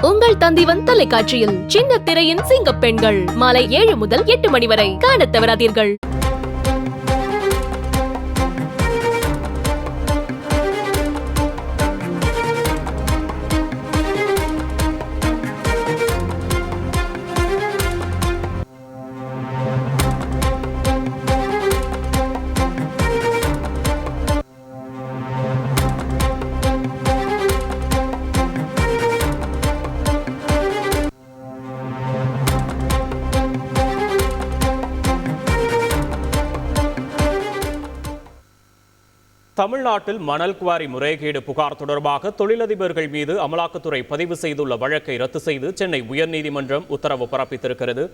உங்கள் தந்திவன் தொலைக்காட்சியில் சின்ன திரையின் சிங்கப் பெண்கள் மாலை 7 முதல் 8 மணி வரை காணத் தவறாதீர்கள். தமிழ்நாட்டில் மணல் குவாரி முறைகேடு புகார் தொடர்பாக தொழிலதிபர்கள் மீது அமலாக்கத்துறை பதிவு செய்துள்ள வழக்கை ரத்து செய்து சென்னை உயர்நீதிமன்றம் உத்தரவு பிறப்பித்திருக்கிறது.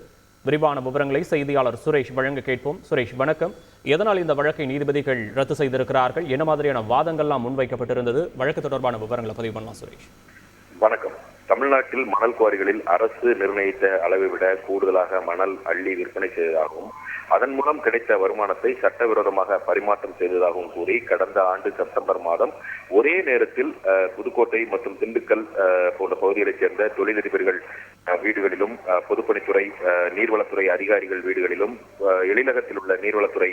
விரிவான விவரங்களை செய்தியாளர் சுரேஷ் வழங்க கேட்போம். சுரேஷ், வணக்கம். எதனால் இந்த வழக்கை நீதிபதிகள் ரத்து செய்திருக்கிறார்கள்? என்ன மாதிரியான வாதங்கள்லாம் முன்வைக்கப்பட்டிருந்தது? வழக்கு தொடர்பான விவரங்களை பதிவு பண்ணலாம் சுரேஷ். வணக்கம். தமிழ்நாட்டில் மணல் குவாரிகளில் அரசு நிர்ணயித்த அளவை விட கூடுதலாக மணல் அள்ளி விற்பனை செய்ததாகவும் அதன் மூலம் கிடைத்த வருமானத்தை சட்டவிரோதமாக பரிமாற்றம் செய்ததாகவும் கூறி கடந்த ஆண்டு செப்டம்பர் மாதம் ஒரே நேரத்தில் புதுக்கோட்டை மற்றும் திண்டுக்கல் போன்ற பகுதிகளைச் சேர்ந்த தொழிலதிபர்கள் வீடுகளிலும் பொதுப்பணித்துறை நீர்வளத்துறை அதிகாரிகள் வீடுகளிலும் எழிலகத்தில் உள்ள நீர்வளத்துறை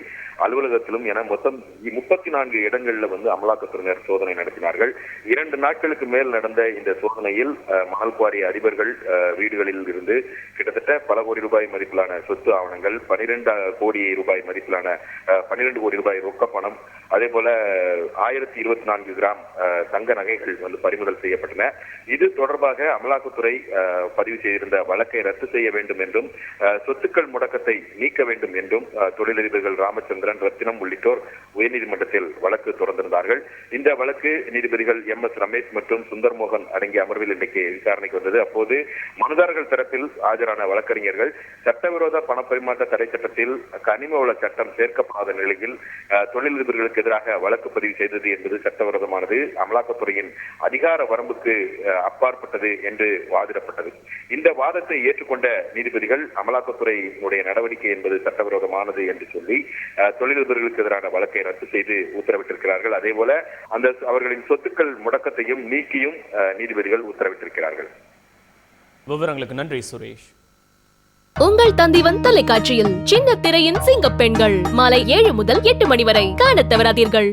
அலுவலகத்திலும் என மொத்தம் 34 இடங்களில் அமலாக்கத்துறையினர் சோதனை நடத்தினார்கள். 2 நாட்களுக்கு மேல் நடந்த இந்த சோதனையில் மணல் குவாரி அதிபர்கள் வீடுகளில் இருந்து கிட்டத்தட்ட பல கோடி ரூபாய் மதிப்பிலான சொத்து ஆவணங்கள், 12 கோடி ரூபாய் மதிப்பிலான 12 கோடி ரூபாய் ரொக்க பணம், அதே போல 1024 கிராம் தங்க நகைகள் பறிமுதல் செய்யப்பட்டன. இது தொடர்பாக அமலாக்கத்துறை பதிவு செய்திருந்த வழக்கை ரத்து செய்ய வேண்டும் என்றும் சொத்துக்கள் முடக்கத்தை நீக்க வேண்டும் என்றும் தொழிலதிபர்கள் ராமச்சந்திரன், ரத்தினம் உள்ளிட்டோர் உயர்நீதிமன்றத்தில் வழக்கு தொடர்ந்திருந்தார்கள். இந்த வழக்கு நீதிபதிகள் MS ரமேஷ் மற்றும் சுந்தர்மோகன் அடங்கிய அமர்வில் இன்றைக்கு விசாரணைக்கு வந்தது. அப்போது மனுதாரர்கள் தரப்பில் ஆஜரான வழக்கறிஞர்கள் சட்டவிரோத பணப்பரிமாற்ற தடை சட்டத்தில் கனிம வள சட்டம் சேர்க்கப்படாத நிலையில் தொழிலதிபர்களுக்கு எதிராக வழக்கு பதிவு செய்தது என்பது சட்டவிரோதமானது, அமலாக்கத்துறையின் அதிகார வரம்புக்கு அப்பாற்பட்டது என்று வாதிடப்பட்டது. இந்த வாதத்தை ஏற்றுக்கொண்ட நீதிபதிகள் அமலாக்கத்துறையினுடைய நடவடிக்கை என்பது சட்டவிரோதமானது என்று சொல்லி தொழிலதிபர்களுக்கு எதிரான வழக்கை ரத்து செய்து உத்தரவிட்டிருக்கிறார்கள். அதே போல அவர்களின் சொத்துக்கள் முடக்கத்தையும் நீக்கியும் நீதிபதிகள் உத்தரவிட்டிருக்கிறார்கள். விவரங்களுக்கு நன்றி சுரேஷ். உங்கள் தந்திவன் தொலைக்காட்சியில் சின்ன திரையின் சிங்கப் பெண்கள் மாலை 7 முதல் 8 மணி வரை காணத் தவறாதீர்கள்.